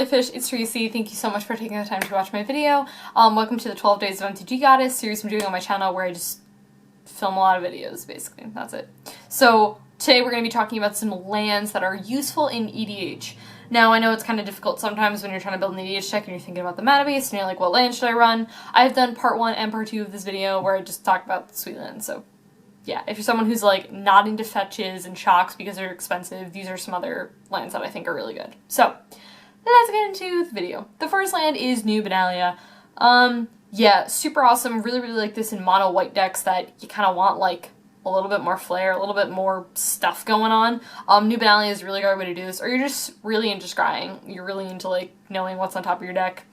Fish, it's Tracy. Thank you so much for taking the time to watch my video. Welcome to the 12 Days of MTGGoddess series I'm doing on my channel where I just film a lot of videos, basically. That's it. So today we're going to be talking about some lands that are useful in EDH. Now, I know it's kind of difficult sometimes when you're trying to build an EDH deck and you're thinking about the mana base and you're like, what land should I run? I've done part 1 and part 2 of this video where I just talk about the sweet lands, so yeah, if you're someone who's like not into fetches and shocks because they're expensive, these are some other lands that I think are really good. So let's get into the video. The first land is New Benalia. Yeah, super awesome. Really like this in mono white decks that you kind of want like a little bit more flair, a little bit more stuff going on. New Benalia is a really great way to do this, or you're just really into scrying. You're really into like knowing what's on top of your deck.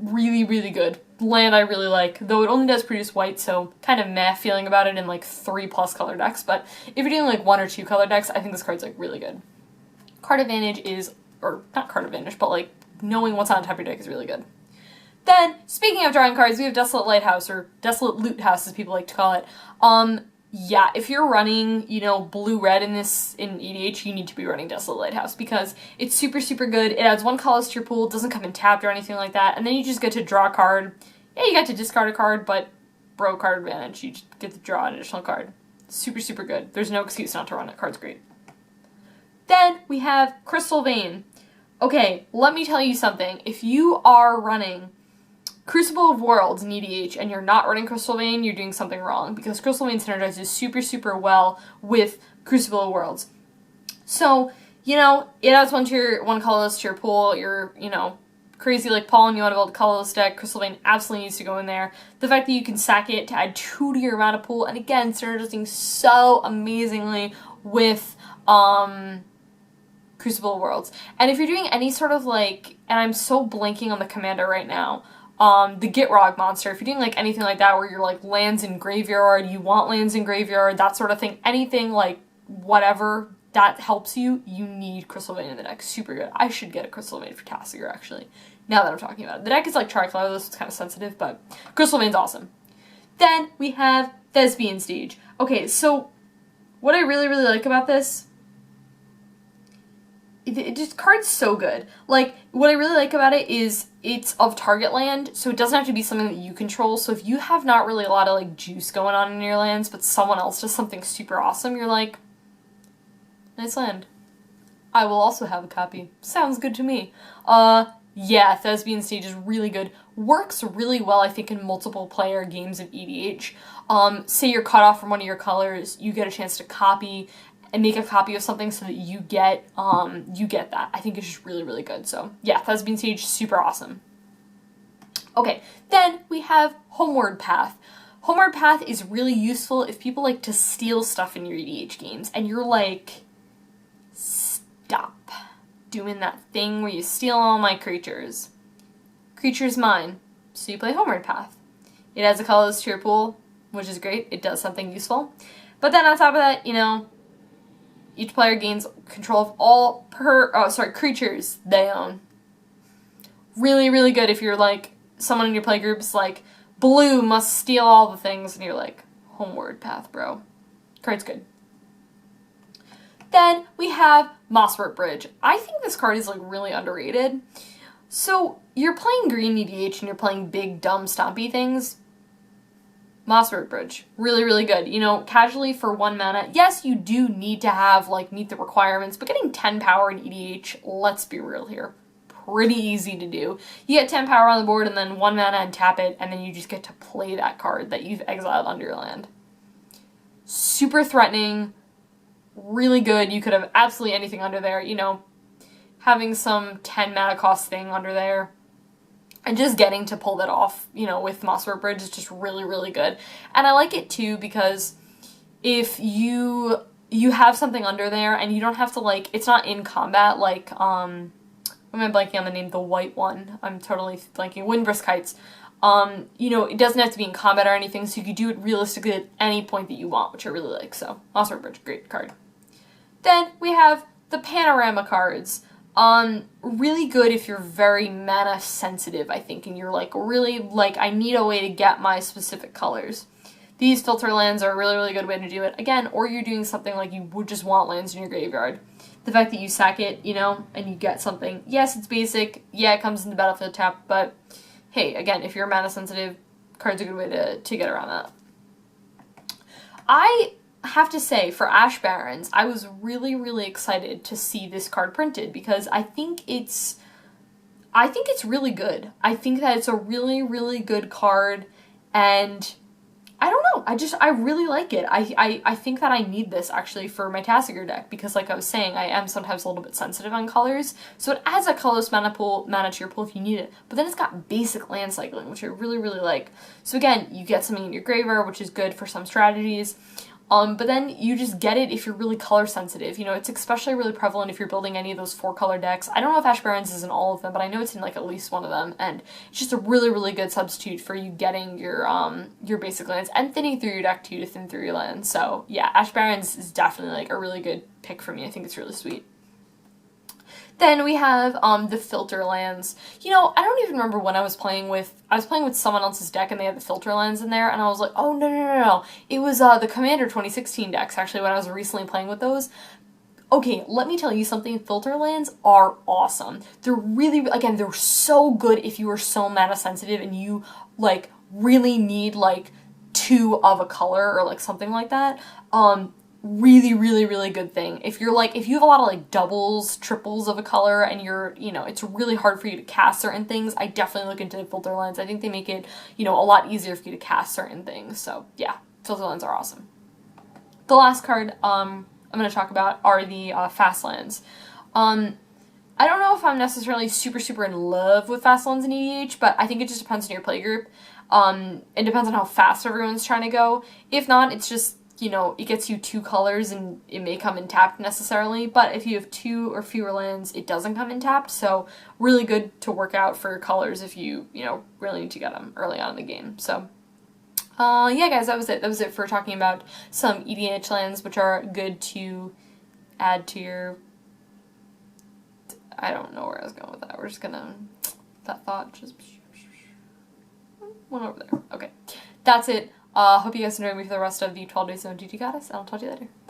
Really good. Land I really like, though it only does produce white, so kind of meh feeling about it in like 3+ color decks, but if you're doing like 1 or 2 color decks, I think this card's like really good. Card advantage is, or not card advantage, but like knowing what's on top of your deck is really good. Then, speaking of drawing cards, we have Desolate Lighthouse, or Desolate Lighthouse as people like to call it. Yeah, if you're running, you know, blue-red in EDH, you need to be running Desolate Lighthouse because it's super good. It adds 1 colorless to your pool, doesn't come in tapped or anything like that, and then you just get to draw a card. Yeah, you get to discard a card, but bro card advantage. You just get to draw an additional card. Super good. There's no excuse not to run it. Card's great. Then we have Crystal Vein. Okay, let me tell you something. If you are running Crucible of Words in EDH and you're not running Crystal Vein, you're doing something wrong because Crystal Vein synergizes super well with Crucible of Words. So, you know, it adds 1 colorless to your pool. You're, you know, crazy like Paul and you want to build a colorless deck. Crystal Vein absolutely needs to go in there. The fact that you can sack it to add 2 to your mana pool, and again, synergizing so amazingly with Crucible of Words. And if you're doing any sort of like, and I'm so blanking on the commander right now, the Gitrog monster, if you're doing like anything like that where you're like lands in graveyard, you want lands in graveyard, that sort of thing, anything like whatever that helps you, you need Crystal Vein in the deck. Super good. I should get a Crystal Vein for Tassiger actually, now that I'm talking about it. The deck is like tricolorless, it's kind of sensitive, but Crystal Vein's awesome. Then we have Desbiens Stage. Okay, so what I really like about this, it just card's so good. Like, what I really like about it is it's of target land, so it doesn't have to be something that you control. So if you have not really a lot of like juice going on in your lands, but someone else does something super awesome, you're like, nice land. I will also have a copy. Sounds good to me. Yeah, Thespian Stage is really good. Works really well, I think, in multiple player games of EDH. Say you're cut off from one of your colors, you get a chance to copy and make a copy of something so that you get that. I think it's just really good. So yeah, Thespian Stage, super awesome. Okay, then we have Homeward Path. Homeward Path is really useful if people like to steal stuff in your EDH games, and you're like, stop doing that thing where you steal all my creatures. Creature's mine. So you play Homeward Path. It adds a colorless to your pool, which is great. It does something useful. But then on top of that, you know, each player gains control of all creatures they own. Really good if you're like, someone in your playgroup's like, blue must steal all the things, and you're like, Homeward Path, bro. Card's good. Then we have Mosswort Bridge. I think this card is like really underrated. So you're playing green EDH and you're playing big, dumb, stompy things. Mossberg Bridge, really good. You know, casually for 1 mana, yes, you do need to have, like, meet the requirements, but getting 10 power in EDH, let's be real here, pretty easy to do. You get 10 power on the board and then 1 mana and tap it, and then you just get to play that card that you've exiled under your land. Super threatening, really good. You could have absolutely anything under there, you know, having some 10 mana cost thing under there. And just getting to pull that off, you know, with Mossberg Bridge is just really good. And I like it too because if you have something under there and you don't have to like, it's not in combat like, am I blanking on the name, the white one? I'm totally blanking. Windbrisk Heights. You know, it doesn't have to be in combat or anything, so you can do it realistically at any point that you want, which I really like. So Mossberg Bridge, great card. Then we have the Panorama Cards. Really good if you're very mana sensitive, I think, and you're like, really, like, I need a way to get my specific colors. These filter lands are a really good way to do it, again, or you're doing something like you would just want lands in your graveyard. the fact that you sack it, you know, and you get something. Yes, it's basic. Yeah, it comes in the battlefield tap, but hey, again, if you're mana sensitive, cards are a good way to get around that. I have to say, for Ash Barrens, I was really, really excited to see this card printed because I think it's really good. I think that it's a really, really good card, and I don't know, I really like it. I think that I need this actually for my Tasigur deck because, like I was saying, I am sometimes a little bit sensitive on colors, so it adds a colorless mana to your pool if you need it, but then it's got basic land cycling, which I really, really like. So again, you get something in your graveyard, which is good for some strategies, but then you just get it if you're really color sensitive. You know, it's especially really prevalent if you're building any of those 4-color decks. I don't know if Ash Barrens is in all of them, but I know it's in like at least one of them, and it's just a really, really good substitute for you getting your basic lands and thinning through your deck too to thin through your lands. So yeah, Ash Barrens is definitely like a really good pick for me. I think it's really sweet. Then we have the filter lands. You know, I don't even remember when I was playing with someone else's deck and they had the filter lands in there, and I was like, oh no. It was the Commander 2016 decks, actually, when I was recently playing with those. Okay, let me tell you something, filter lands are awesome. They're really, again, they're so good if you are so mana sensitive and you, like, really need, like, 2 of a color or, like, something like that. Really, really, really good thing. If you have a lot of like doubles, triples of a color and you're, you know, it's really hard for you to cast certain things, I definitely look into filter lands. I think they make it, you know, a lot easier for you to cast certain things. So yeah, filter lands are awesome. The last card I'm going to talk about are the fast lands. I don't know if I'm necessarily super, super in love with fast lands in EDH, but I think it just depends on your play group. It depends on how fast everyone's trying to go. If not, it's just, you know, it gets you 2 colors and it may come in tapped necessarily, but if you have 2 or fewer lands, it doesn't come in tapped, so really good to work out for your colors if you know, really need to get them early on in the game. So, yeah guys, that was it. That was it for talking about some EDH lands, which are good to add to your, I don't know where I was going with that. We're just gonna, that thought just went over there. Okay, that's it. Hope you guys enjoy me for the rest of the 12 days of MTGGoddess, and I'll talk to you later. Bye.